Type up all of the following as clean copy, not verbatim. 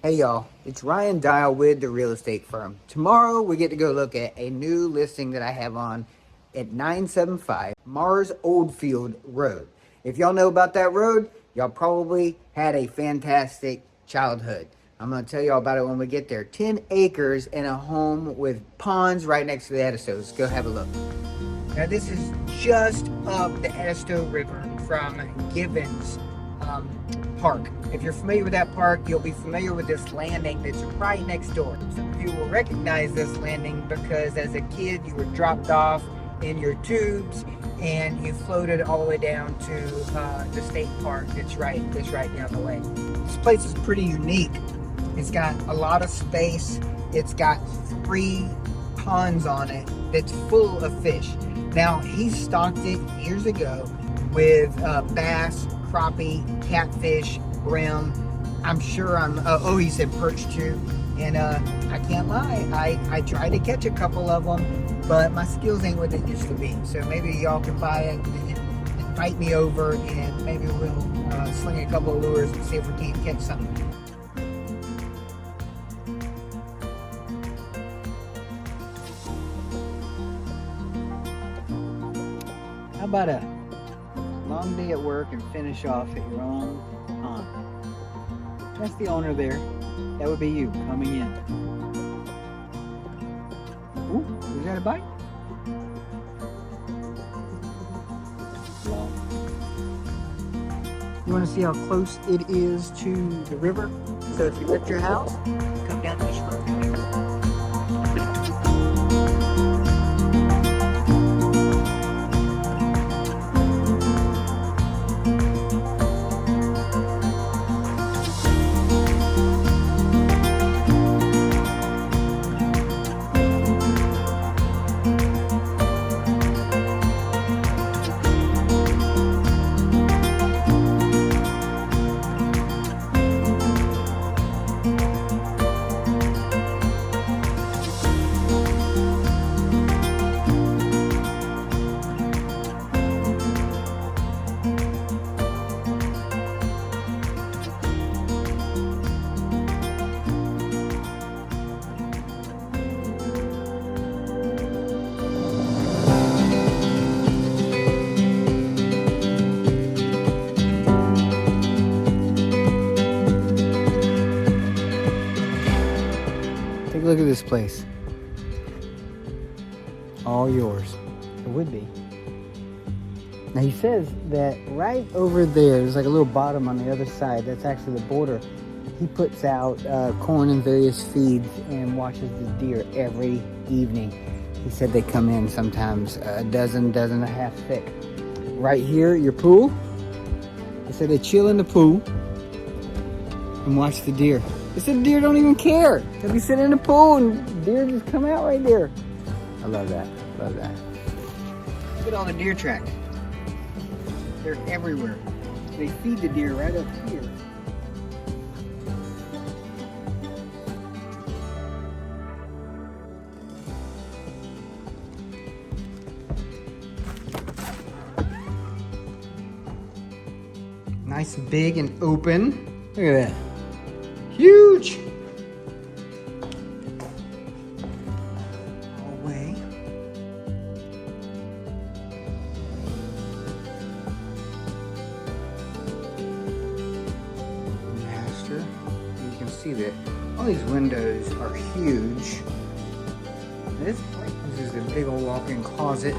Hey y'all, it's Ryan Dial with the real estate firm. Tomorrow we get to go look at a new listing that I have on at 975 Mars Oldfield Road. If y'all know about that road, y'all probably had a fantastic childhood. I'm going to tell y'all about it when we get there. 10 acres and a home with ponds right next to the Edisto. Let's go have a look. Now this is just up the Edisto River from Gibbons Park. If you're familiar with that park, you'll be familiar with this landing that's right next door. Some of you will recognize this landing because as a kid you were dropped off in your tubes and you floated all the way down to the state park that's right down the way. This place is pretty unique. It's got a lot of space. It's got 3 ponds on it that's full of fish. Now, he stocked it years ago with bass, crappie, catfish, brim. I'm sure he said perch too. And I can't lie, I tried to catch a couple of them, but my skills ain't what they used to be. So maybe y'all can buy it and invite me over, and maybe we'll sling a couple of lures and see if we can't catch something. How about a long day at work and finish off at your own pond? That's the owner there. That would be you coming in. Ooh, is that a bite? Long. You want to see how close it is to the river? So if you left your house, come down this road. Take a look at this place. All yours. It would be. Now he says that right over there's like a little bottom on the other side. That's actually the border. He puts out corn and various feeds and watches the deer every evening. He said they come in sometimes a dozen and a half thick. Right here, your pool. He said they chill in the pool and watch the deer. They said deer don't even care. They'll be sitting in the pool and deer just come out right there. I love that. Love that. Look at all the deer tracks. They're everywhere. They feed the deer right up here. Nice, big, and open. Look at that. Huge. Away. Master. You can see that all these windows are huge. This is a big old walk-in closet.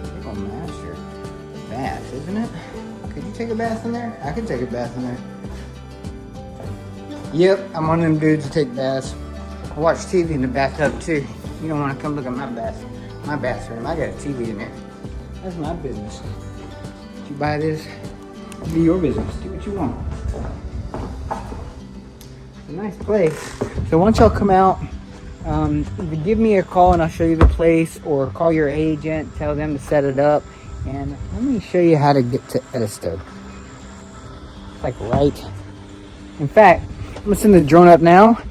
Big old master bath, isn't it? Could you take a bath in there? I could take a bath in there. Yep, I'm one of them dudes who take baths. I watch TV in the bathtub too. You don't want to come look at my bathroom. I got a TV in there. That's my business. If you buy this, it'll be your business. Do what you want. It's a nice place. So once y'all come out, either give me a call and I'll show you the place, or call your agent, tell them to set it up. And let me show you how to get to Edisto. It's like right. In fact, I'm gonna send the drone up now